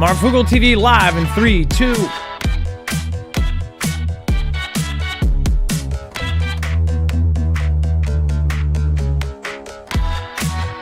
Marfoogle TV live in 3, 2.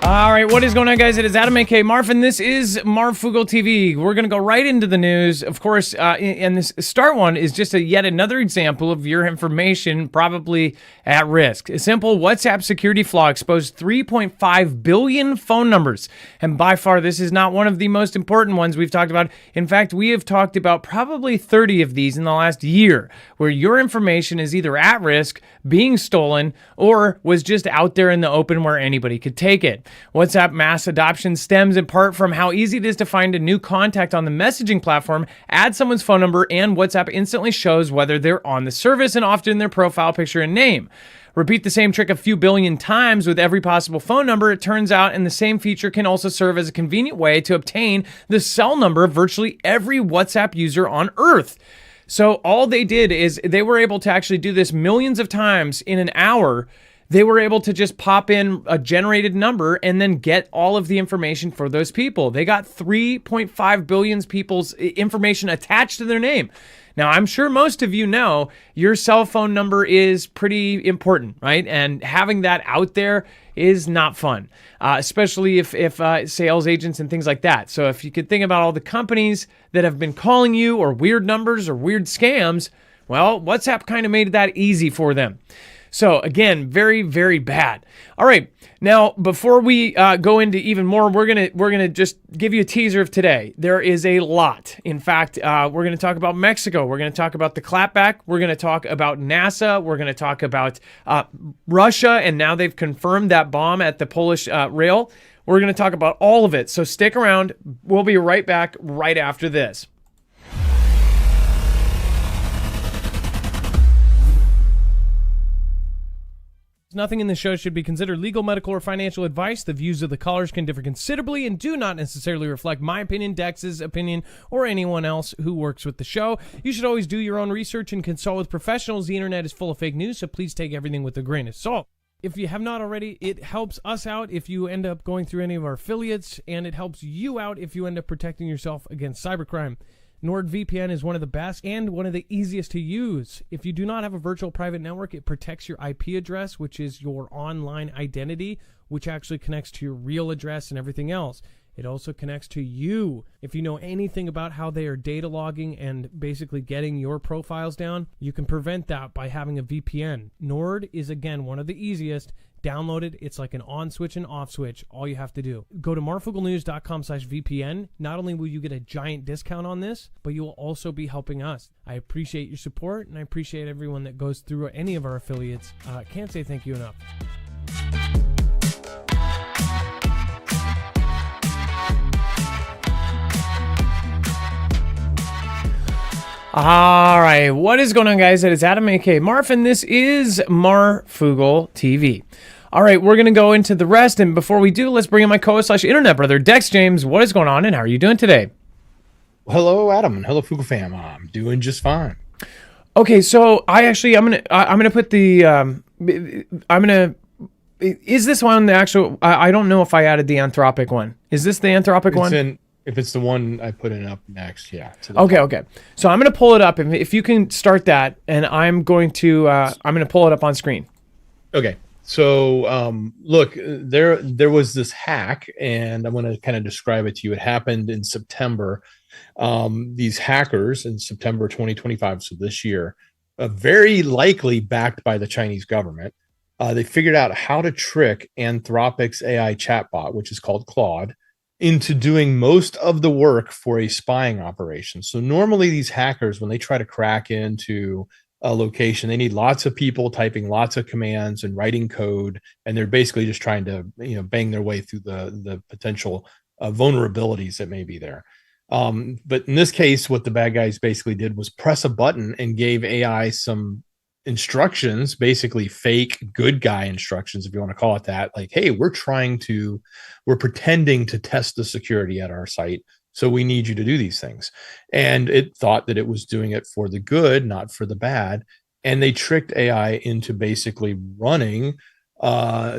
All right, what is going on, guys? It is Adam, aka Marf, and this is Marfoogle TV. We're going to go right into the news. Of course, and this start one is just yet another example of your information probably at risk. A simple WhatsApp security flaw exposed 3.5 billion phone numbers. And by far, this is not one of the most important ones we've talked about. In fact, we have talked about probably 30 of these in the last year, where your information is either at risk, being stolen, or was just out there in the open where anybody could take it. WhatsApp mass adoption stems in part from how easy it is to find a new contact on the messaging platform, add someone's phone number, and WhatsApp instantly shows whether they're on the service and often their profile picture and name. Repeat the same trick a few billion times with every possible phone number, it turns out, and the same feature can also serve as a convenient way to obtain the cell number of virtually every WhatsApp user on Earth. So all they did is they were able to actually do this millions of times in an hour. They were able to just pop in a generated number and then get all of the information for those people. They got 3.5 billion people's information attached to their name. Now, I'm sure most of you know your cell phone number is pretty important, right? And having that out there is not fun, especially if sales agents and things like that. So if you could think about all the companies that have been calling you, or weird numbers or weird scams, well, WhatsApp kind of made that easy for them. So again, very, very bad. All right, now before we go into even more, we're gonna just give you a teaser of today. There is a lot. In fact, we're gonna talk about Mexico. We're gonna talk about the clapback. We're gonna talk about NASA. We're gonna talk about Russia, and now they've confirmed that bomb at the Polish rail. We're gonna talk about all of it. So stick around. We'll be right back right after this. Nothing in the show should be considered legal, medical, or financial advice. The views of the callers can differ considerably and do not necessarily reflect my opinion, Dex's opinion, or anyone else who works with the show. You should always do your own research and consult with professionals. The internet is full of fake news, so please take everything with a grain of salt. If you have not already, it helps us out if you end up going through any of our affiliates, and it helps you out if you end up protecting yourself against cybercrime. NordVPN is one of the best and one of the easiest to use. If you do not have a virtual private network, it protects your IP address, which is your online identity, which actually connects to your real address and everything else. It also connects to you. If you know anything about how they are data logging and basically getting your profiles down, you can prevent that by having a VPN. Nord is, again, one of the easiest. Download it. It's like an on switch and off switch. All you have to do. Go to marfooglenews.com/VPN. Not only will you get a giant discount on this, but you will also be helping us. I appreciate your support, and I appreciate everyone that goes through any of our affiliates. Can't say thank you enough. All right, what is going on, guys? It is Adam, aka Marf, and this is Marfoogle TV. All right, we're going to go into the rest, and before we do, let's bring in my co-host/internet brother, Dex James. What is going on, and how are you doing today? Hello, Adam, and hello, Foogle fam. I'm doing just fine. Okay, so I'm gonna put the is this one the actual? I don't know if I added the Anthropic one. Is this the Anthropic one? If it's the one I put in up next, yeah. Okay. So I'm going to pull it up, and if you can start that, and I'm going to pull it up on screen. Okay. So look, there was this hack, and I'm going to kind of describe it to you. It happened in September. These hackers in September 2025, so this year, very likely backed by the Chinese government, they figured out how to trick Anthropic's AI chatbot, which is called Claude, into doing most of the work for a spying operation. So normally these hackers, when they try to crack into a location, they need lots of people typing lots of commands and writing code, and they're basically just trying to bang their way through the potential vulnerabilities that may be there. But in this case, what the bad guys basically did was press a button and gave AI some instructions, basically fake good guy instructions, if you want to call it that. Like, hey, we're pretending to test the security at our site, so we need you to do these things. And it thought that it was doing it for the good, not for the bad. And they tricked AI into basically running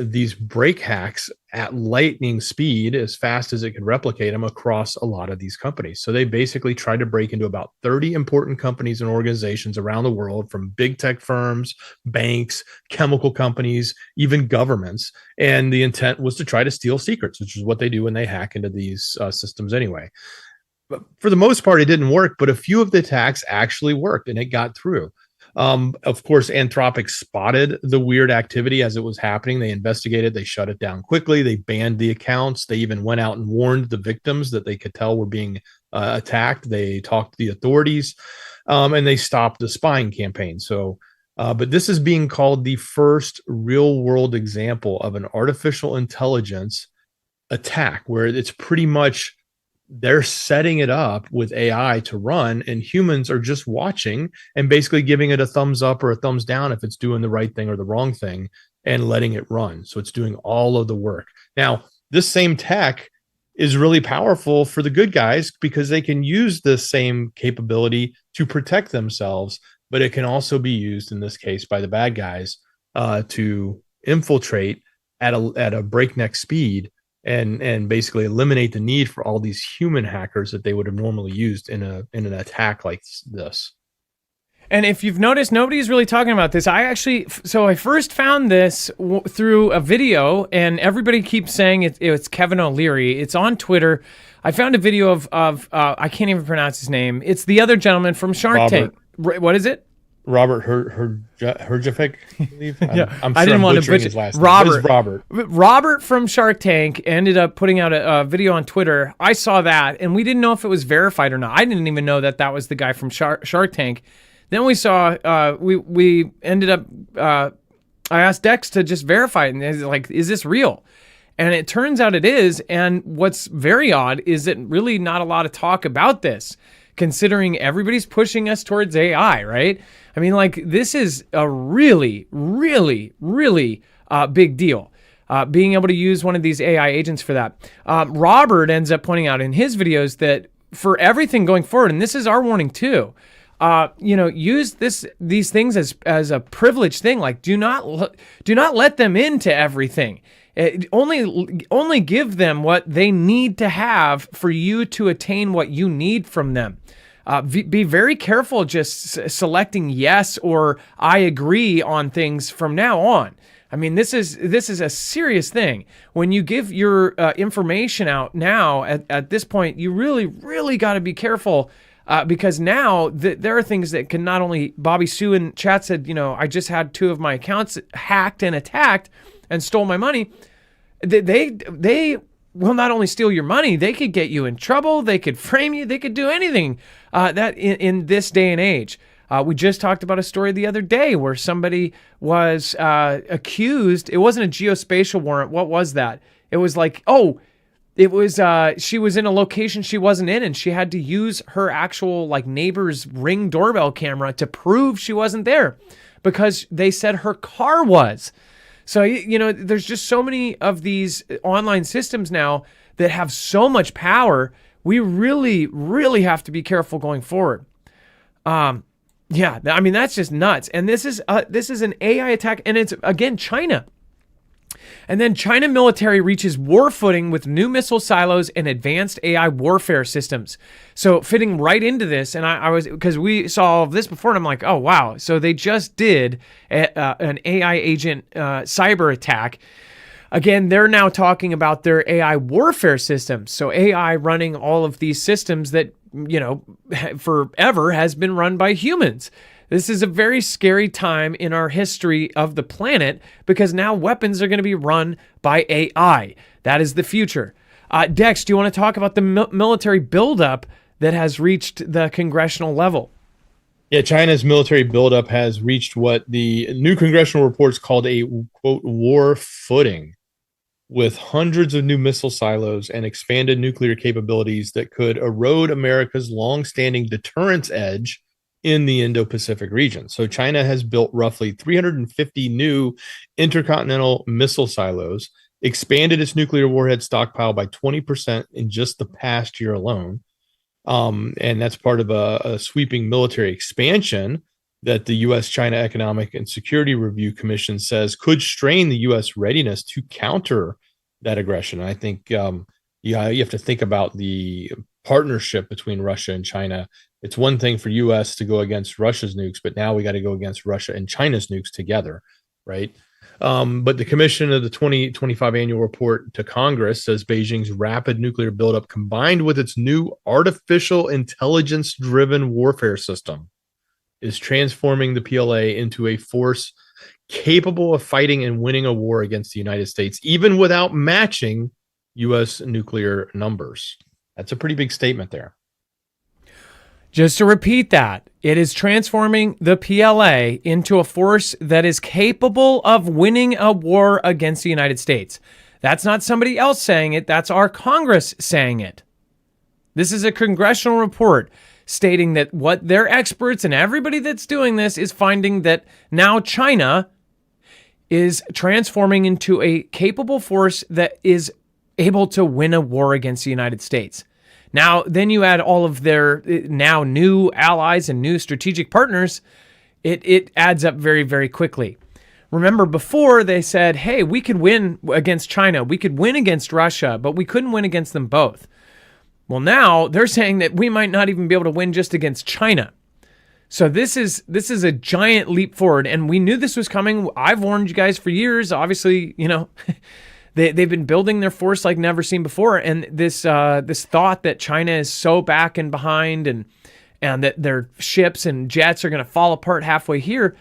these break hacks at lightning speed as fast as it could replicate them across a lot of these companies. So they basically tried to break into about 30 important companies and organizations around the world, from big tech firms, banks, chemical companies, even governments. And the intent was to try to steal secrets, which is what they do when they hack into these systems anyway. But for the most part, it didn't work, but a few of the attacks actually worked and it got through. Of course, Anthropic spotted the weird activity as it was happening. They investigated, they shut it down quickly, they banned the accounts. They even went out and warned the victims that they could tell were being attacked. They talked to the authorities, and they stopped the spying campaign. So, but this is being called the first real world example of an artificial intelligence attack, where it's pretty much they're setting it up with AI to run, and humans are just watching and basically giving it a thumbs up or a thumbs down if it's doing the right thing or the wrong thing, and letting it run. So it's doing all of the work. Now, this same tech is really powerful for the good guys because they can use this same capability to protect themselves, but it can also be used in this case by the bad guys to infiltrate at a breakneck speed and basically eliminate the need for all these human hackers that they would have normally used in an attack like this. And if you've noticed, nobody's really talking about this. I first found this through a video, and everybody keeps saying it's Kevin O'Leary. It's on Twitter. I found a video of I can't even pronounce his name. It's the other gentleman from Shark Tank. What is it? Robert Herjavec, I believe. Yeah, I'm sure I didn't want to butcher his last name. Robert from Shark Tank ended up putting out a video on Twitter. I saw that, and we didn't know if it was verified or not. I didn't even know that was the guy from Shark Tank. Then we saw, we ended up, I asked Dex to just verify it, and he's like, is this real? And it turns out it is, and what's very odd is that really not a lot of talk about this, considering everybody's pushing us towards AI, right? I mean, like, this is a really, really, really big deal. Being able to use one of these AI agents for that. Robert ends up pointing out in his videos that for everything going forward, and this is our warning too, use these things as a privileged thing. Like, do not let them into everything. Only give them what they need to have for you to attain what you need from them. Be very careful just selecting yes or I agree on things from now on. I mean, this is a serious thing. When you give your information out now, at this point, you really, really got to be careful because now there are things that can not only, Bobby Sue in chat said, I just had 2 of my accounts hacked and attacked and stole my money. They will not only steal your money, they could get you in trouble, they could frame you, they could do anything that in this day and age. We just talked about a story the other day where somebody was accused. It wasn't a geospatial warrant. What was that? It was like, she was in a location she wasn't in, and she had to use her actual neighbor's Ring doorbell camera to prove she wasn't there because they said her car was. So, there's just so many of these online systems now that have so much power. We really, really have to be careful going forward. Yeah, I mean, that's just nuts. And this is an AI attack, and it's, again, China. And then China military reaches war footing with new missile silos and advanced AI warfare systems. So fitting right into this, and I was, because we saw all of this before, and I'm like, oh, wow. So they just did an AI agent cyber attack. Again, they're now talking about their AI warfare systems. So AI running all of these systems that, forever has been run by humans. This is a very scary time in our history of the planet because now weapons are going to be run by AI. That is the future. Dex, do you want to talk about the military buildup that has reached the congressional level? Yeah, China's military buildup has reached what the new congressional reports called a, quote, war footing, with hundreds of new missile silos and expanded nuclear capabilities that could erode America's long-standing deterrence edge in the Indo-Pacific region. So China has built roughly 350 new intercontinental missile silos, expanded its nuclear warhead stockpile by 20% in just the past year alone. And that's part of a sweeping military expansion that the U.S.-China Economic and Security Review Commission says could strain the U.S. readiness to counter that aggression. And I think you have to think about the partnership between Russia and China. It's one thing for U.S. to go against Russia's nukes, but now we got to go against Russia and China's nukes together, right? But the commission of the 2025 annual report to Congress says Beijing's rapid nuclear buildup, combined with its new artificial intelligence-driven warfare system, is transforming the PLA into a force capable of fighting and winning a war against the United States, even without matching U.S. nuclear numbers. That's a pretty big statement there. Just to repeat that, it is transforming the PLA into a force that is capable of winning a war against the United States. That's not somebody else saying it. That's our Congress saying it. This is a congressional report stating that what their experts and everybody that's doing this is finding that now China is transforming into a capable force that is able to win a war against the United States. Now, then you add all of their now new allies and new strategic partners, it adds up very, very quickly. Remember, before they said, hey, we could win against China, we could win against Russia, but we couldn't win against them both. Well, now they're saying that we might not even be able to win just against China. So this is a giant leap forward, and we knew this was coming. I've warned you guys for years. Obviously, they've been building their force like never seen before, and this thought that China is so back and behind, and that their ships and jets are going to fall apart halfway here,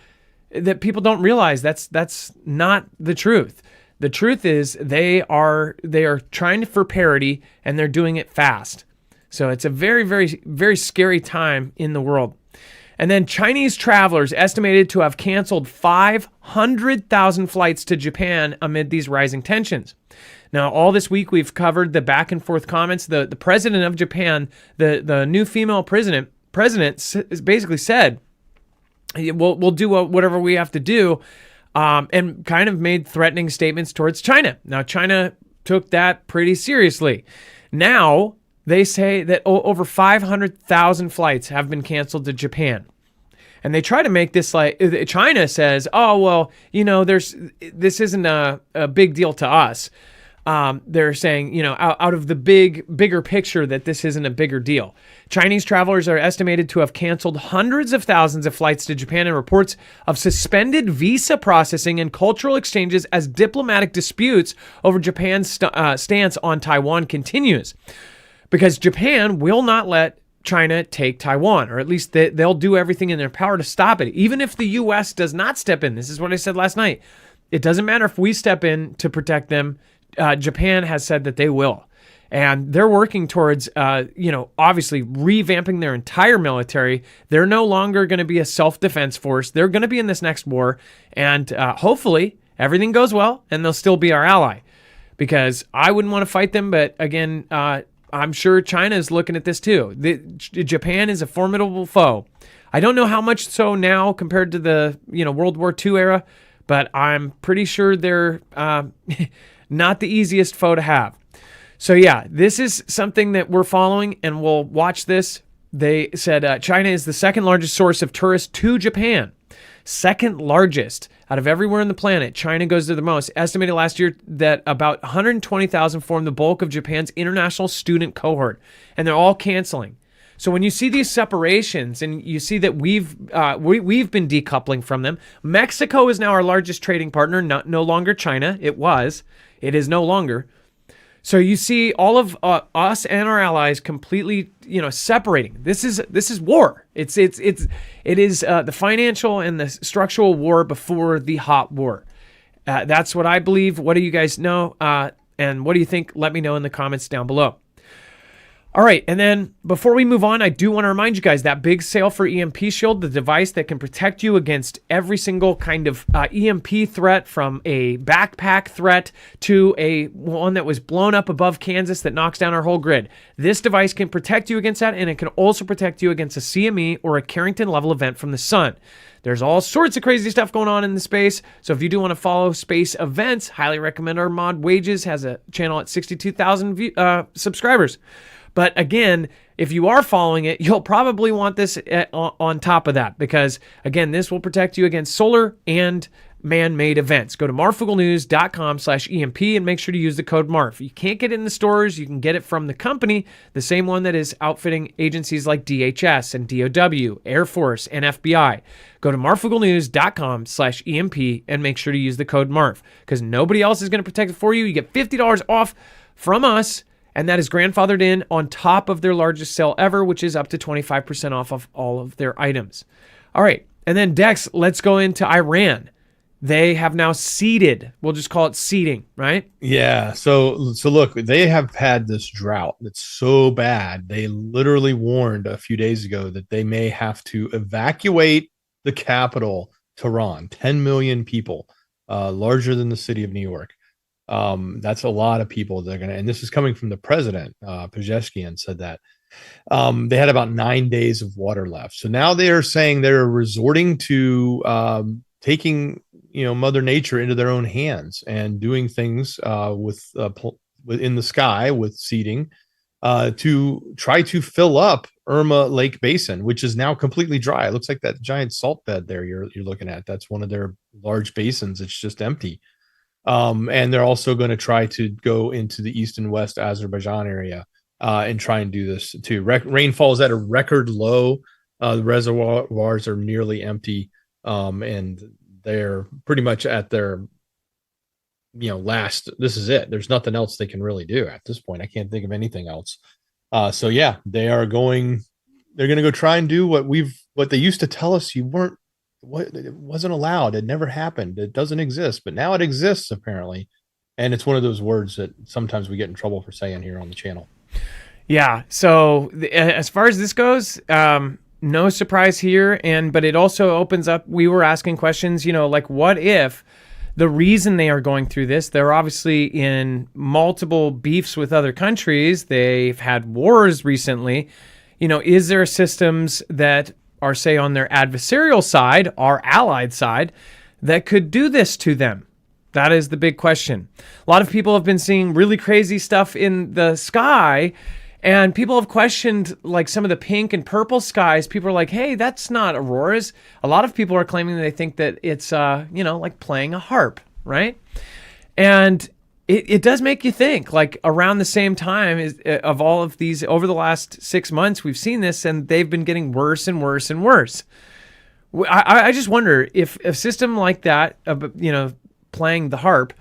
that people don't realize that's not the truth. The truth is they are trying for parity, and they're doing it fast. So it's a very, very, very scary time in the world. And then Chinese travelers estimated to have canceled 500,000 flights to Japan amid these rising tensions. Now, all this week we've covered the back and forth comments. The president of Japan, the new female president basically said, we'll do whatever we have to do, and kind of made threatening statements towards China. Now, China took that pretty seriously. Now, they say that over 500,000 flights have been canceled to Japan. And they try to make this like, China says, oh, well, this isn't a big deal to us. They're saying, out of the bigger picture, that this isn't a bigger deal. Chinese travelers are estimated to have canceled hundreds of thousands of flights to Japan, and reports of suspended visa processing and cultural exchanges as diplomatic disputes over Japan's stance on Taiwan continues. Because Japan will not let China take Taiwan, or at least they'll do everything in their power to stop it. Even if the U.S. does not step in, this is what I said last night. It doesn't matter if we step in to protect them. Japan has said that they will. And they're working towards, obviously revamping their entire military. They're no longer going to be a self-defense force. They're going to be in this next war. And hopefully everything goes well and they'll still be our ally. Because I wouldn't want to fight them, but again, I'm sure China is looking at this too. Japan is a formidable foe. I don't know how much so now compared to the World War II era, but I'm pretty sure they're not the easiest foe to have. So yeah, this is something that we're following, and we'll watch this. They said China is the second largest source of tourists to Japan. Second largest out of everywhere on the planet. China goes to the most. Estimated last year that about 120,000 formed the bulk of Japan's international student cohort, and they're all canceling. So when you see these separations and you see that we've been decoupling from them, Mexico is now our largest trading partner, no longer China. It is no longer. So you see all of us and our allies completely, separating. This is war. It is the financial and the structural war before the hot war. That's what I believe. What do you guys know? And what do you think? Let me know in the comments down below. All right, and then before we move on, I do want to remind you guys that big sale for EMP Shield, the device that can protect you against every single kind of EMP threat, from a backpack threat to a one that was blown up above Kansas that knocks down our whole grid. This device can protect you against that, and it can also protect you against a CME or a Carrington level event from the sun. There's all sorts of crazy stuff going on in the space. So if you do want to follow space events, highly recommend our mod Wages. Has a channel at 62,000 subscribers. But again, If you are following it, you'll probably want this on top of that because, again, this will protect you against solar and man-made events. Go to marfooglenews.com/EMP and make sure to use the code MARF. You can't get it in the stores. You can get it from the company, the same one that is outfitting agencies like DHS and DOW, Air Force, and FBI. Go to marfooglenews.com/EMP and make sure to use the code MARF because nobody else is going to protect it for you. You get $50 off from us, and that is grandfathered in on top of their largest sale ever, which is up to 25% off of all of their items. All right, and then Dex, let's go into Iran. They have now seeded. We'll just call it seeding, right? Yeah. So look, they have had this drought that's so bad. They literally warned a few days ago that they may have to evacuate the capital, Tehran. 10 million people, larger than the city of New York. That's a lot of people. They're gonna, and this is coming from the president. Pezeshkian said that. They had about 9 days of water left. So now they are saying they're resorting to taking Mother Nature into their own hands and doing things in the sky with seeding to try to fill up Irma Lake Basin, which is now completely dry. It looks like that giant salt bed there you're looking at. That's one of their large basins. It's just empty. And they're also going to try to go into the east and west Azerbaijan area and try and do this too. Rainfall is at a record low. The reservoirs are nearly empty, and they're pretty much at their last. This is it. There's nothing else they can really do at this point. I can't think of anything else. So yeah, they're going to go try and do what they used to tell us it wasn't allowed. It never happened. It doesn't exist, but now it exists apparently. And it's one of those words that sometimes we get in trouble for saying here on the channel. Yeah. So as far as this goes, no surprise here. But it also opens up, we were asking questions, like what if the reason they are going through this, they're obviously in multiple beefs with other countries. They've had wars recently. Is there systems that are, say, on their adversarial side, our allied side, that could do this to them? That is the big question. A lot of people have been seeing really crazy stuff in the sky, and people have questioned like some of the pink and purple skies. People are like, hey, that's not auroras. A lot of people are claiming that they think that it's, like playing a harp, right? And it does make you think, like around the same time of all of these, over the last 6 months, we've seen this and they've been getting worse and worse and worse. I just wonder if a system like that, playing the harp,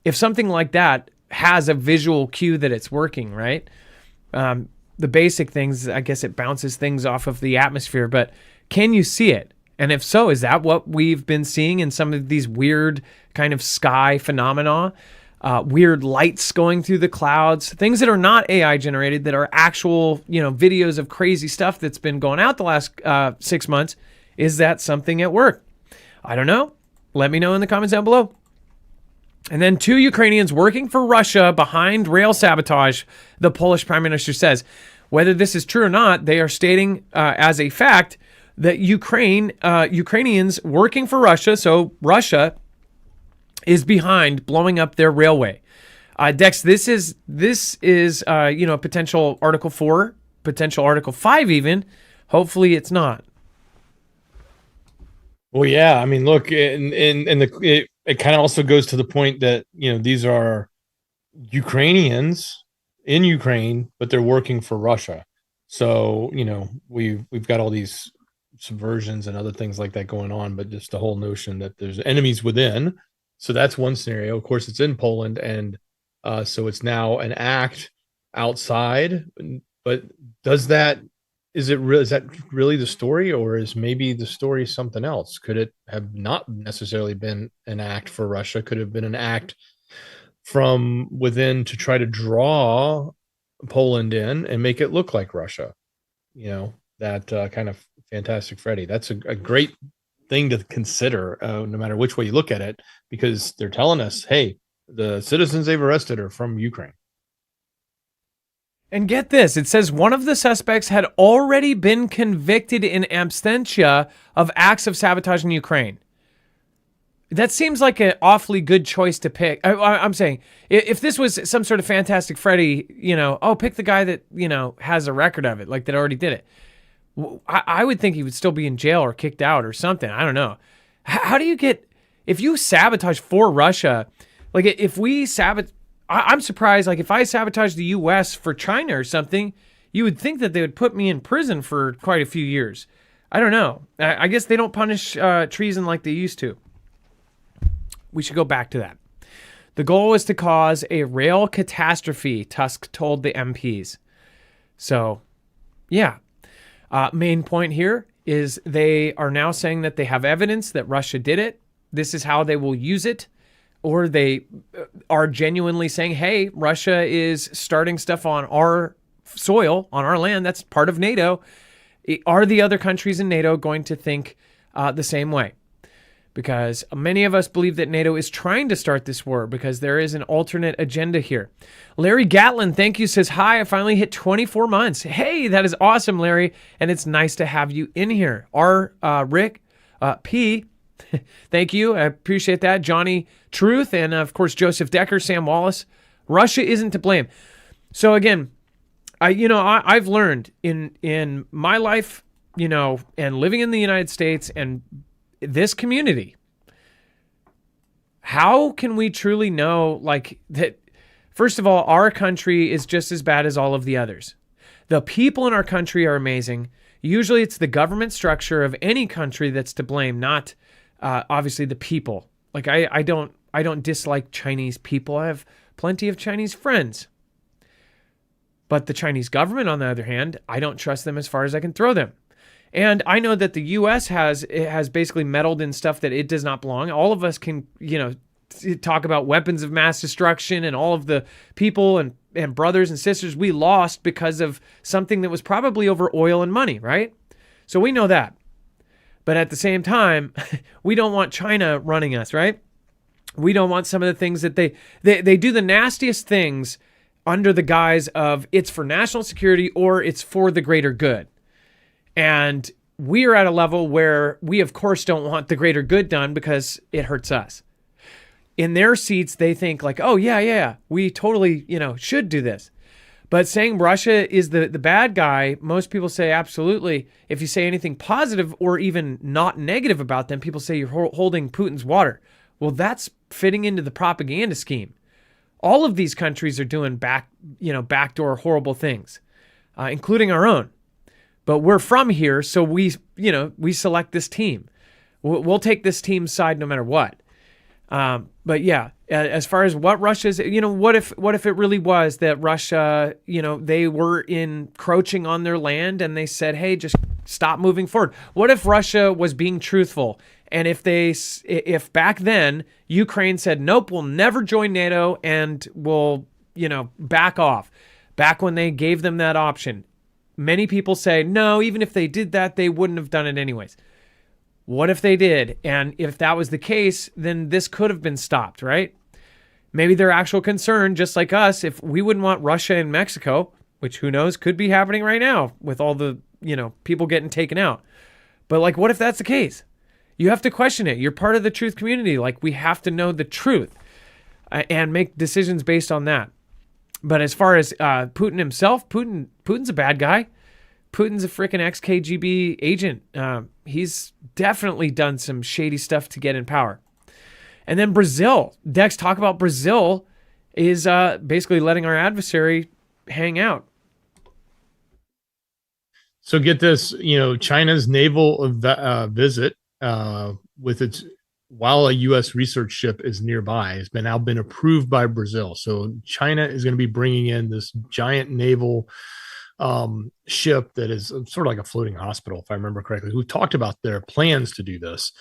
if something like that has a visual cue that it's working, right? The basic things, I guess it bounces things off of the atmosphere, but can you see it? And if so, is that what we've been seeing in some of these weird kind of sky phenomena? Weird lights going through the clouds, things that are not AI generated, that are actual, videos of crazy stuff that's been going out the last 6 months. Is that something at work? I don't know. Let me know in the comments down below. And then 2 Ukrainians working for Russia behind rail sabotage, the Polish Prime Minister says. Whether this is true or not, they are stating as a fact that Ukrainians working for Russia, so Russia is behind blowing up their railway. Dex, this is potential Article 4, potential Article 5 even. Hopefully it's not. Well, yeah, I mean, look, it kind of also goes to the point that, these are Ukrainians in Ukraine, but they're working for Russia. So, we've got all these subversions and other things like that going on, but just the whole notion that there's enemies within. So that's one scenario. Of course, it's in Poland, and so it's now an act outside. But is that really the story, or is maybe the story something else? Could it have not necessarily been an act for Russia? Could have been an act from within to try to draw Poland in and make it look like Russia? That kind of Fantastic Freddy. That's a great thing to consider, no matter which way you look at it, because they're telling us, hey, the citizens they've arrested are from Ukraine. And get this, it says one of the suspects had already been convicted in absentia of acts of sabotage in Ukraine. That seems like an awfully good choice to pick. I'm saying if this was some sort of Fantastic Freddy, pick the guy that, has a record of it, like that already did it. I would think he would still be in jail or kicked out or something. I don't know. How do you if you sabotage for Russia, like if we sabotage, I'm surprised, like if I sabotage the US for China or something, you would think that they would put me in prison for quite a few years. I don't know. I guess they don't punish treason like they used to. We should go back to that. The goal was to cause a rail catastrophe, Tusk told the MPs. So, yeah. Main point here is they are now saying that they have evidence that Russia did it. This is how they will use it. Or they are genuinely saying, hey, Russia is starting stuff on our soil, on our land. That's part of NATO. Are the other countries in NATO going to think the same way? Because many of us believe that NATO is trying to start this war because there is an alternate agenda here. Larry Gatlin, thank you, says, hi, I finally hit 24 months. Hey, that is awesome, Larry. And it's nice to have you in here. Rick P, thank you. I appreciate that. Johnny Truth, and of course, Joseph Decker, Sam Wallace. Russia isn't to blame. So again, I've learned in my life, and living in the United States and this community, how can we truly know, like, that? First of all, our country is just as bad as all of the others. The people in our country are amazing. Usually it's the government structure of any country that's to blame, not obviously the people. Like I don't dislike Chinese people. I have plenty of Chinese friends. But the Chinese government, on the other hand, I don't trust them as far as I can throw them. And I know that the U.S. has basically meddled in stuff that it does not belong. All of us can, talk about weapons of mass destruction and all of the people and brothers and sisters we lost because of something that was probably over oil and money, right? So we know that. But at the same time, we don't want China running us, right? We don't want some of the things that they do the nastiest things under the guise of it's for national security or it's for the greater good. And we are at a level where we, of course, don't want the greater good done because it hurts us. In their seats, they think like, oh, yeah, we totally, should do this. But saying Russia is the bad guy, most people say absolutely. If you say anything positive or even not negative about them, people say you're holding Putin's water. Well, that's fitting into the propaganda scheme. All of these countries are doing backdoor horrible things, including our own. But we're from here, so we select this team. We'll take this team's side no matter what. But yeah, as far as what Russia's, what if it really was that Russia, they were encroaching on their land and they said, hey, just stop moving forward. What if Russia was being truthful? And if back then Ukraine said, nope, we'll never join NATO and we'll, back off, back when they gave them that option. Many people say, no, even if they did that, they wouldn't have done it anyways. What if they did? And if that was the case, then this could have been stopped, right? Maybe their actual concern, just like us, if we wouldn't want Russia and Mexico, which who knows, could be happening right now with all the, people getting taken out. But like, what if that's the case? You have to question it. You're part of the truth community. Like, we have to know the truth and make decisions based on that. But as far as Putin himself, Putin's a bad guy. Putin's a freaking ex-KGB agent. He's definitely done some shady stuff to get in power. And then Brazil. Dex, talk about Brazil is basically letting our adversary hang out. So get this, China's naval visit with its while a U.S. research ship is nearby has now been approved by Brazil. So China is going to be bringing in this giant naval ship that is sort of like a floating hospital, if I remember correctly. Who talked about their plans to do this,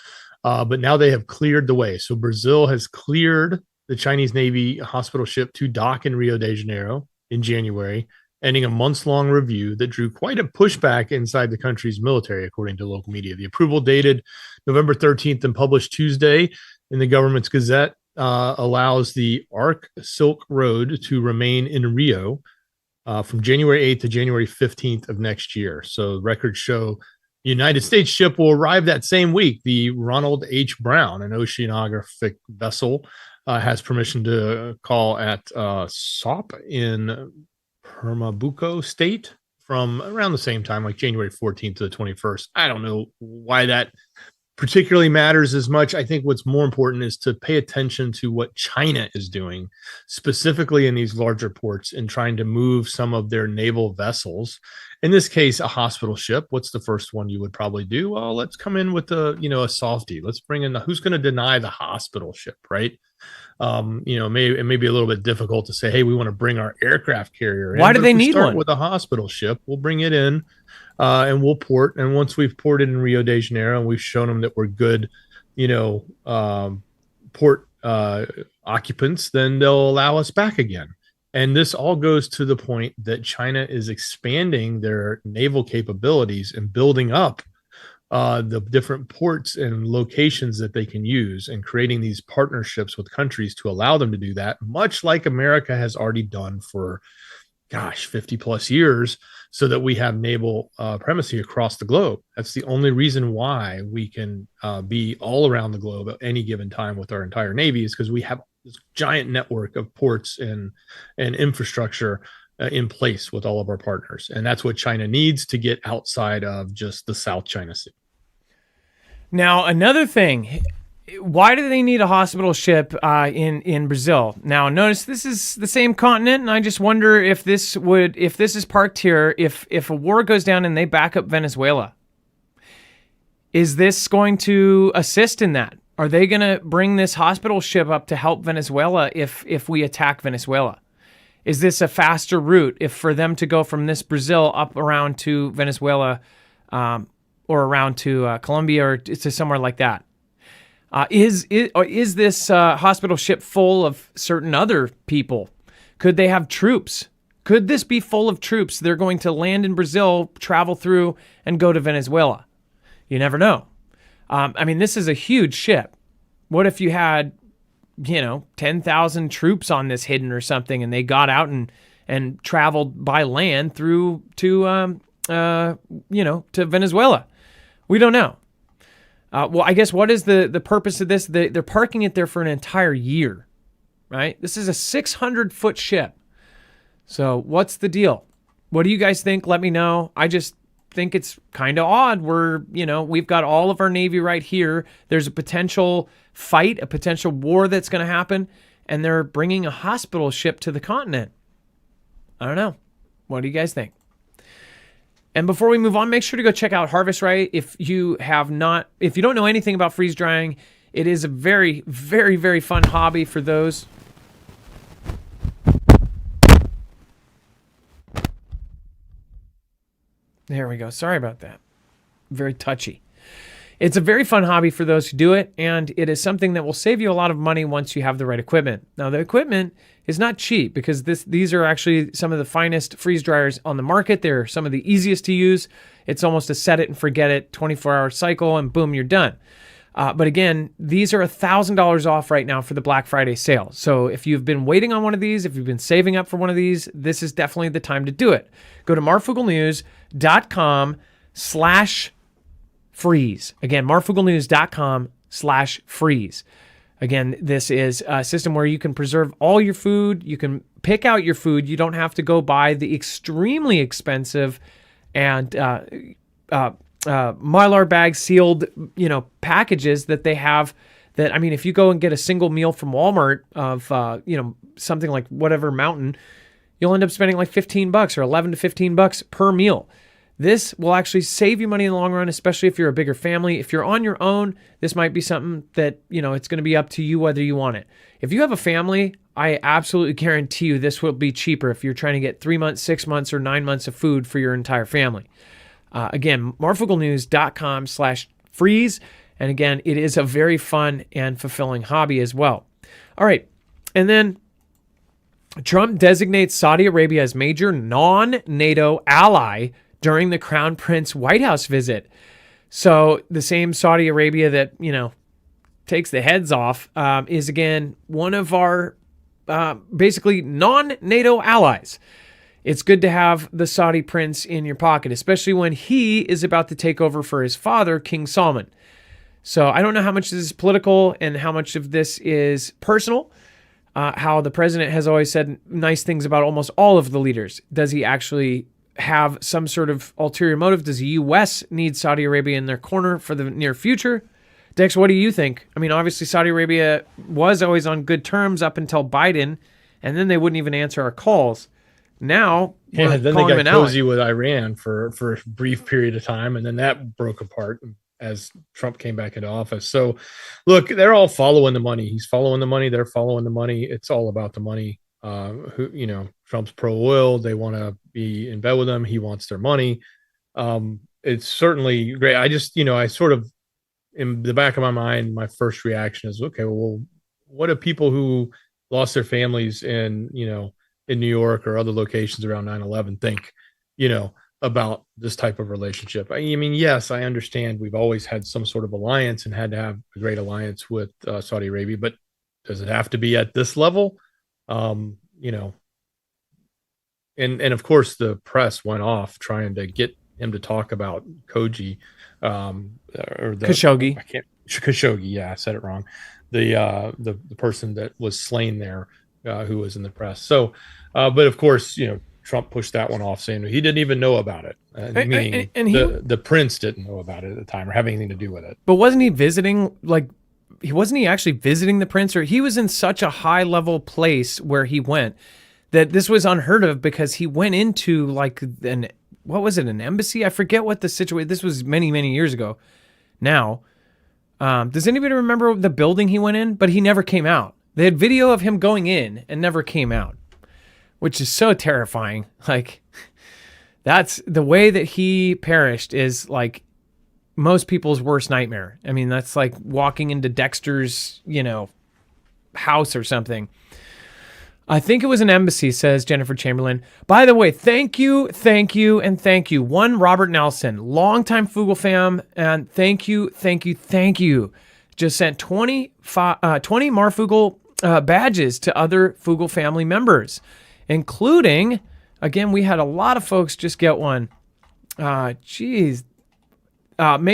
but now they have cleared the way. So Brazil has cleared the Chinese Navy hospital ship to dock in Rio de Janeiro in January, ending a months-long review that drew quite a pushback inside the country's military, according to local media. The approval, dated November 13th and published Tuesday in the government's Gazette, allows the Arc Silk Road to remain in Rio from January 8th to January 15th of next year. So records show, United States ship will arrive that same week. The Ronald H. Brown, an oceanographic vessel, has permission to call at SOP in Pernambuco State from around the same time, like January 14th to the 21st. I don't know why that particularly matters as much. I think what's more important is to pay attention to what China is doing, specifically in these larger ports, in trying to move some of their naval vessels. In this case, a hospital ship. What's the first one you would probably do? Well, let's come in with a softie. Let's bring in who's going to deny the hospital ship, right? It may be a little bit difficult to say, hey, we want to bring our aircraft carrier in. Why do they need start one? With a hospital ship, we'll bring it in, and we'll port. And once we've ported in Rio de Janeiro and we've shown them that we're good, port occupants, then they'll allow us back again. And this all goes to the point that China is expanding their naval capabilities and building up the different ports and locations that they can use, and creating these partnerships with countries to allow them to do that, much like America has already done for, 50 plus years, so that we have naval primacy across the globe. That's the only reason why we can be all around the globe at any given time with our entire Navy, is because we have this giant network of ports and infrastructure in place with all of our partners. And that's what China needs to get outside of just the South China Sea. Now, another thing, why do they need a hospital ship in Brazil? Now, notice this is the same continent, and I just wonder if this is parked here, if a war goes down and they back up Venezuela. Is this going to assist in that? Are they going to bring this hospital ship up to help Venezuela if we attack Venezuela? Is this a faster route if for them to go from this Brazil up around to Venezuela or around to Colombia or to somewhere like that? Is this hospital ship full of certain other people? Could they have troops? Could this be full of troops? They're going to land in Brazil, travel through, and go to Venezuela. You never know. This is a huge ship. What if you had, 10,000 troops on this hidden or something, and they got out and traveled by land through to Venezuela? We don't know. Well, I guess what is the purpose of this? They're parking it there for an entire year, right? This is a 600-foot ship. So what's the deal? What do you guys think? Let me know. I just think it's kind of odd. We've got all of our Navy right here. There's a potential fight, a potential war that's going to happen, and they're bringing a hospital ship to the continent. I don't know. What do you guys think? And before we move on, make sure to go check out Harvest Right. If you don't know anything about freeze drying, it is a very, very, very fun hobby for those. There we go. Sorry about that. Very touchy. It's a very fun hobby for those who do it, and it is something that will save you a lot of money once you have the right equipment. Now, the equipment is not cheap because these are actually some of the finest freeze dryers on the market. They're some of the easiest to use. It's almost a set it and forget it 24-hour cycle, and boom, you're done. But again, these are $1,000 off right now for the Black Friday sale. So if you've been waiting on one of these, if you've been saving up for one of these, this is definitely the time to do it. Go to marfooglenews.com/freeze. Again, marfooglenews.com/freeze. Again, this is a system where you can preserve all your food. You can pick out your food. You don't have to go buy the extremely expensive and Mylar bag sealed, packages that they have. That, if you go and get a single meal from Walmart of, something like whatever mountain, you'll end up spending like $15 or $11 to $15 per meal. This will actually save you money in the long run, especially if you're a bigger family. If you're on your own, this might be something that, it's going to be up to you whether you want it. If you have a family, I absolutely guarantee you this will be cheaper if you're trying to get 3 months, 6 months, or 9 months of food for your entire family. Again, marfooglenews.com/freeze. And again, it is a very fun and fulfilling hobby as well. All right. And then Trump designates Saudi Arabia as major non-NATO ally during the Crown Prince White House visit. So the same Saudi Arabia that, takes the heads off is, again, one of our basically non-NATO allies. It's good to have the Saudi prince in your pocket, especially when he is about to take over for his father, King Salman. So I don't know how much this is political and how much of this is personal. How the president has always said nice things about almost all of the leaders. Does he actually have some sort of ulterior motive? Does the U.S. need Saudi Arabia in their corner for the near future? Dex, what do you think? I mean, obviously Saudi Arabia was always on good terms up until Biden, and then they wouldn't even answer our calls. Now, then they got cozy with Iran for a brief period of time, and then that broke apart as Trump came back into office. So, look, they're all following the money. He's following the money. They're following the money. It's all about the money. Trump's pro-oil. They want to be in bed with him. He wants their money. It's certainly great. I just, I sort of, in the back of my mind, my first reaction is, okay, well, what do people who lost their families in New York or other locations around 9/11 think, about this type of relationship? I mean, yes, I understand we've always had some sort of alliance and had to have a great alliance with Saudi Arabia, but does it have to be at this level? And of course the press went off trying to get him to talk about Khashoggi. Khashoggi. Yeah, I said it wrong. The person that was slain there, who was in the press. So, but of course, Trump pushed that one off, saying he didn't even know about it. Meaning the prince didn't know about it at the time or have anything to do with it. But wasn't he visiting, wasn't he actually visiting the prince? Or he was in such a high level place where he went that this was unheard of, because he went into an embassy? I forget what the situation, this was many, many years ago now. Does anybody remember the building he went in? But he never came out. They had video of him going in and never came out, which is so terrifying. That's the way that he perished is most people's worst nightmare. I mean, that's like walking into Dexter's, house or something. I think it was an embassy, says Jennifer Chamberlain. By the way, thank you, and thank you. One Robert Nelson, longtime Foogle fam, and thank you. Just sent 20 Marfoogle badges to other Foogle family members, including, again, we had a lot of folks just get one. Make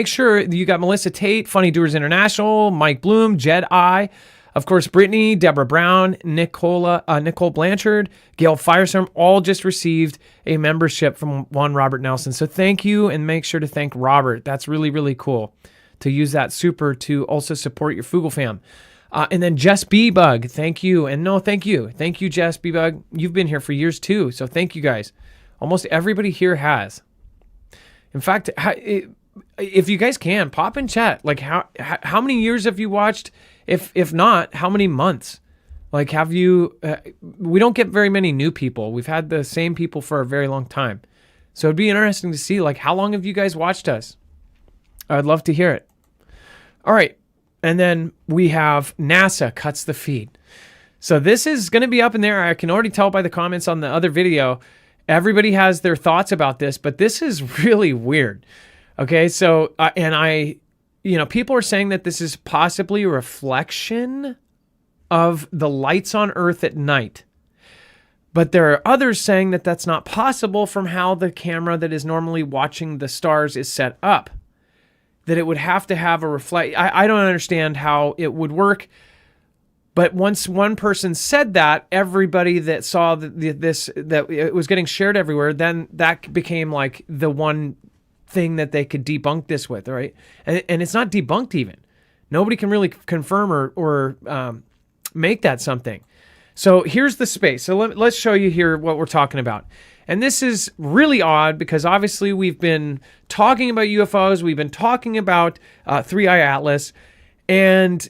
sure you got Melissa Tate, Funny Doers International, Mike Bloom, Jed I, of course, Brittany, Deborah Brown, Nicole Blanchard, Gail Firestorm, all just received a membership from one Robert Nelson. So thank you, and make sure to thank Robert. That's really, really cool to use that super to also support your Foogle fam. And then Jess B-Bug, thank you. And no, thank you. Thank you, Jess B-Bug. You've been here for years too, so thank you guys. Almost everybody here has. In fact, if you guys can, pop in chat. How many years have you watched? If not, how many months? Have you... we don't get very many new people. We've had the same people for a very long time. So it'd be interesting to see, how long have you guys watched us? I'd love to hear it. All right. And then we have NASA cuts the feed. So this is going to be up in there. I can already tell by the comments on the other video. Everybody has their thoughts about this, but this is really weird. Okay, so, people are saying that this is possibly a reflection of the lights on Earth at night. But there are others saying that that's not possible from how the camera that is normally watching the stars is set up. That it would have to have a reflect. I don't understand how it would work. But once one person said that, everybody that saw that it was getting shared everywhere, then that became the one thing that they could debunk this with, right? And it's not debunked even. Nobody can really confirm or make that something. So here's the space. So let's show you here what we're talking about. And this is really odd because obviously we've been talking about UFOs. We've been talking about 3i Atlas. And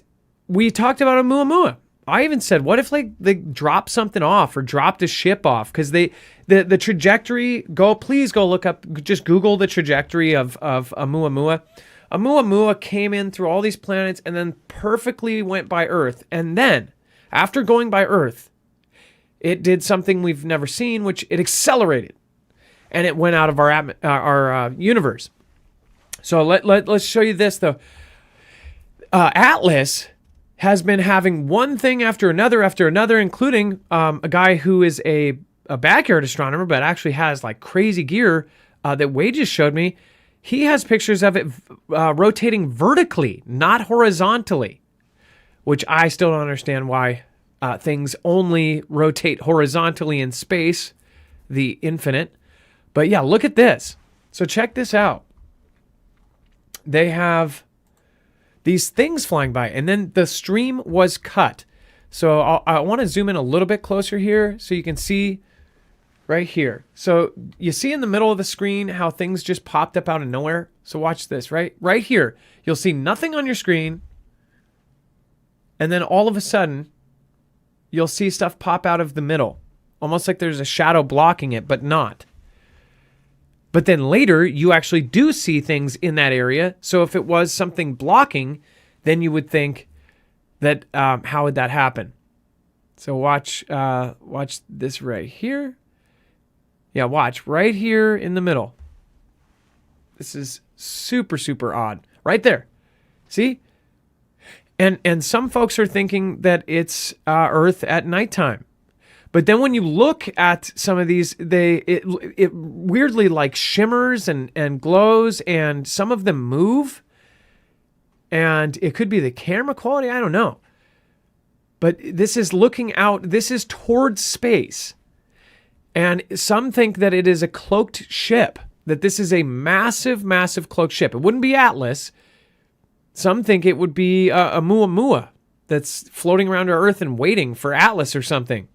we talked about Oumuamua. I even said, what if they dropped something off or dropped a ship off? Because the trajectory, please go look up, just Google the trajectory of Oumuamua. Oumuamua came in through all these planets and then perfectly went by Earth. And then, after going by Earth, it did something we've never seen, which it accelerated. And it went out of our universe. So let's show you this, though. Atlas has been having one thing after another, including a guy who is a a backyard astronomer, but actually has like crazy gear that Wade just showed me. He has pictures of it rotating vertically, not horizontally, which I still don't understand why things only rotate horizontally in space, the infinite. But yeah, look at this. So check this out. They have these things flying by, and then the stream was cut. So I want to zoom in a little bit closer here so you can see right here. So you see in the middle of the screen how things just popped up out of nowhere? So watch this, right here. You'll see nothing on your screen, and then all of a sudden, you'll see stuff pop out of the middle, almost like there's a shadow blocking it, but not. But then later, you actually do see things in that area. So if it was something blocking, then you would think that how would that happen? So watch this right here. Yeah, watch right here in the middle. This is super, super odd. Right there. See? And some folks are thinking that it's Earth at nighttime. But then when you look at some of these, it weirdly like shimmers and glows, and some of them move. And it could be the camera quality, I don't know. But this is looking out, this is towards space. And some think that it is a cloaked ship, that this is a massive, massive cloaked ship. It wouldn't be Atlas. Some think it would be a Muamua that's floating around our Earth and waiting for Atlas or something.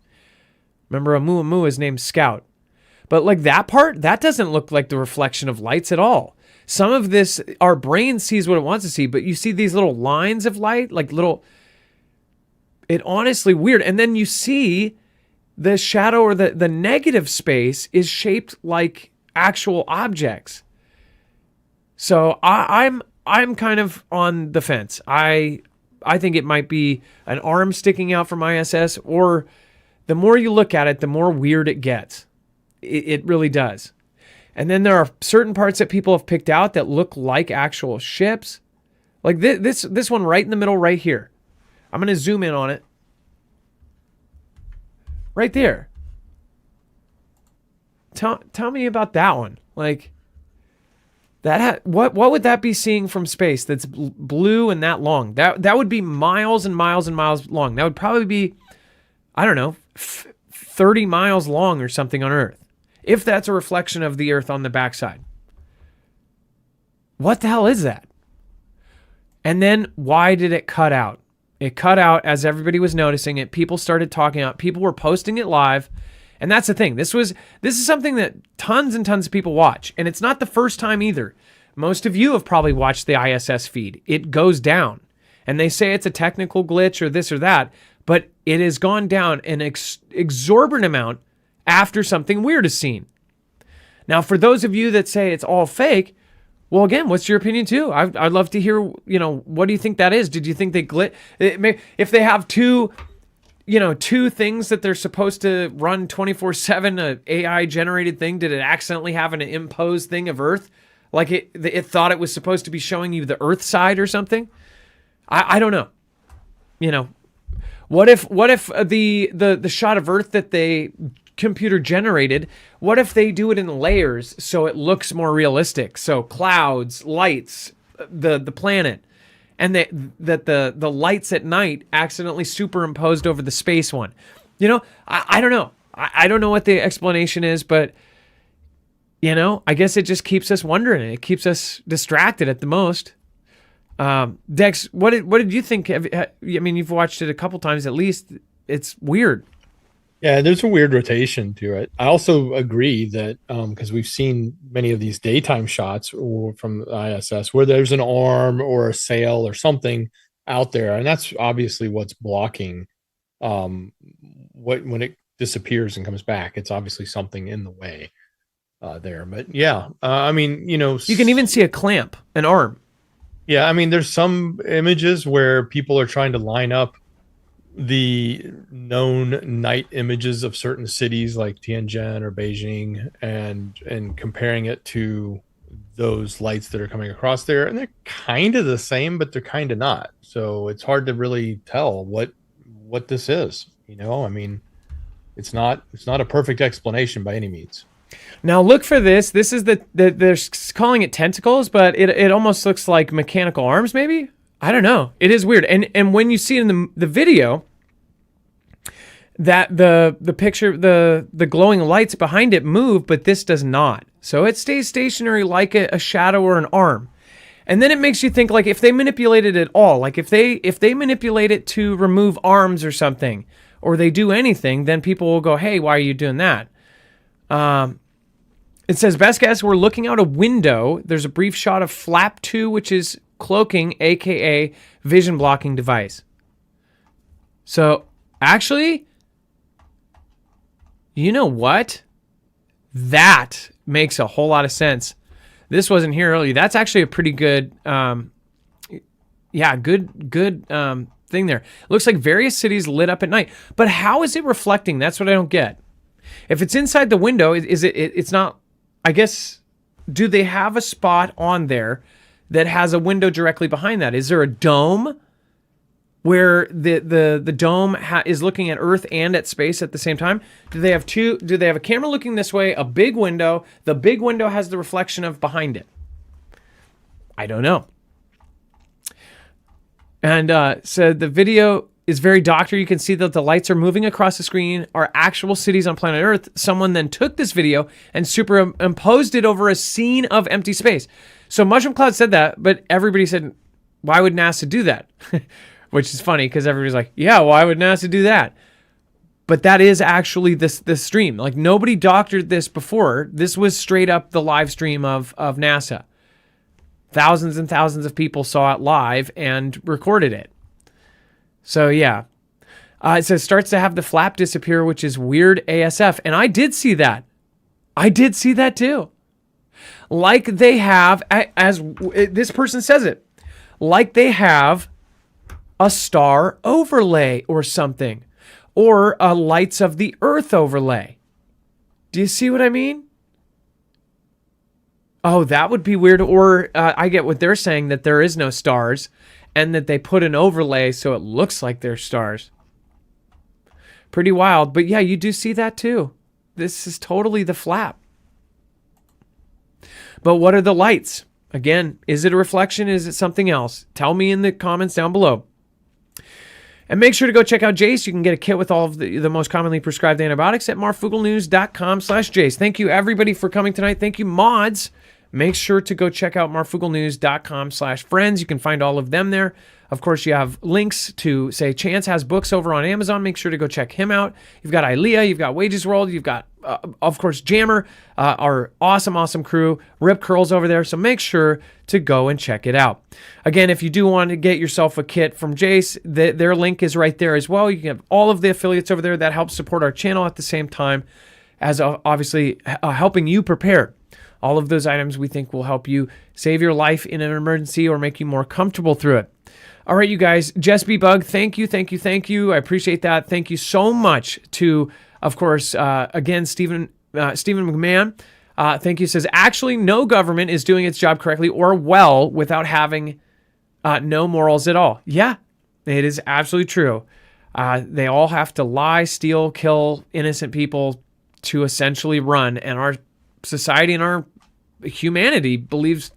Remember, a Muamua is named Scout. But like that part, that doesn't look like the reflection of lights at all. Some of this, our brain sees what it wants to see, but you see these little lines of light, like little, it honestly weird. And then you see the shadow or the negative space is shaped like actual objects. So I'm kind of on the fence. I think it might be an arm sticking out from ISS, or the more you look at it, the more weird it gets. It really does. And then there are certain parts that people have picked out that look like actual ships. Like this one right in the middle right here. I'm going to zoom in on it. Right there. Tell me about that one. Like that what would that be seeing from space that's blue and that long? That would be miles and miles and miles long. That would probably be, I don't know, 30 miles long or something on Earth. If that's a reflection of the Earth on the backside. What the hell is that? And then why did it cut out? It cut out as everybody was noticing it. People started talking out. People were posting it live. And that's the thing. This is something that tons and tons of people watch. And it's not the first time either. Most of you have probably watched the ISS feed. It goes down. And they say it's a technical glitch or this or that. But it has gone down an exorbitant amount after something weird is seen. Now, for those of you that say it's all fake, well, again, what's your opinion too? I'd love to hear, what do you think that is? Did you think they glitch? If they have two things that they're supposed to run 24/7, a AI generated thing, did it accidentally have an imposed thing of Earth? Like it thought it was supposed to be showing you the Earth side or something? I don't know. What if the shot of Earth that they computer generated, what if they do it in layers so it looks more realistic? So clouds, lights, the planet, and that the lights at night accidentally superimposed over the space one. I don't know. I don't know what the explanation is, but I guess it just keeps us wondering. It keeps us distracted at the most. Dex, what did you think? You've watched it a couple times at least. It's weird. Yeah, there's a weird rotation to it. I also agree that because we've seen many of these daytime shots from ISS where there's an arm or a sail or something out there, and that's obviously what's blocking when it disappears and comes back. It's obviously something in the way there. But yeah, you can even see a clamp, an arm. Yeah, there's some images where people are trying to line up the known night images of certain cities like Tianjin or Beijing and comparing it to those lights that are coming across there, and they're kind of the same, but they're kind of not. So it's hard to really tell what this is. It's not a perfect explanation by any means. Now look for this. This is they're calling it tentacles, but it almost looks like mechanical arms, maybe? I don't know. It is weird. And when you see in the video that the picture, the glowing lights behind it move, but this does not. So it stays stationary like a shadow or an arm. And then it makes you think, like, if they manipulate it at all, like if they manipulate it to remove arms or something, or they do anything, then people will go, hey, why are you doing that? It says, best guess, we're looking out a window. There's a brief shot of flap 2, which is cloaking, aka vision blocking device. So actually, you know what? That makes a whole lot of sense. This wasn't here earlier. That's actually a pretty good, good thing there. It looks like various cities lit up at night. But how is it reflecting? That's what I don't get. If it's inside the window, it's not, I guess, do they have a spot on there that has a window directly behind that? Is there a dome where the dome is looking at Earth and at space at the same time? Do they have a camera looking this way, a big window? The big window has the reflection of behind it. I don't know. And so the video is very doctor. You can see that the lights are moving across the screen, are actual cities on planet Earth. Someone then took this video and superimposed it over a scene of empty space. So Mushroom Cloud said that, but everybody said, why would NASA do that? Which is funny because everybody's like, yeah, why would NASA do that? But that is actually this stream. Like, nobody doctored this before. This was straight up the live stream of NASA. Thousands and thousands of people saw it live and recorded it. So yeah, it says starts to have the flap disappear, which is weird ASF. And I did see that. I did see that too. Like they have, as this person says it, like they have a star overlay or something, or a lights of the earth overlay. Do you see what I mean? Oh, that would be weird. Or I get what they're saying, that there is no stars and that they put an overlay so it looks like they're stars. Pretty wild. But yeah, you do see that too. This is totally the flap. But what are the lights? Again, is it a reflection? Is it something else? Tell me in the comments down below. And make sure to go check out Jace. You can get a kit with all of the most commonly prescribed antibiotics at marfooglenews.com/Jace. Thank you, everybody, for coming tonight. Thank you, mods. Make sure to go check out marfooglenews.com/friends. You can find all of them there. Of course, you have links to, say, Chance has books over on Amazon. Make sure to go check him out. You've got Ilea, you've got Wages World, you've got, of course, Jammer, our awesome crew, Rip Curls over there. So make sure to go and check it out. Again, if you do want to get yourself a kit from Jace, their link is right there as well. You can have all of the affiliates over there. That helps support our channel at the same time as obviously helping you prepare. All of those items we think will help you save your life in an emergency or make you more comfortable through it. All right, you guys, Jess B. Bug, thank you. I appreciate that. Thank you so much to, of course, again, Stephen McMahon. Thank you. Says, actually, no government is doing its job correctly or well without having no morals at all. Yeah, it is absolutely true. They all have to lie, steal, kill innocent people to essentially run. And our society and our humanity believes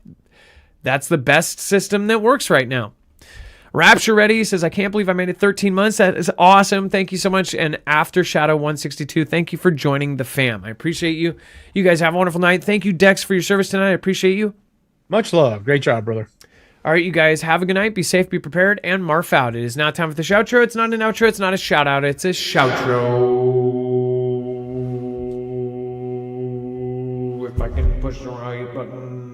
that's the best system that works right now. Rapture Ready says, I can't believe I made it 13 months. That is awesome. Thank you so much. And After Shadow 162, thank you for joining the fam. I appreciate you. You guys have a wonderful night. Thank you, Dex, for your service tonight. I appreciate you. Much love. Great job, brother. All right, you guys, have a good night. Be safe, be prepared, and Marf out. It is now time for the shoutro. It's not an outro. It's not a shout out. It's a shoutro. If I can push the right button.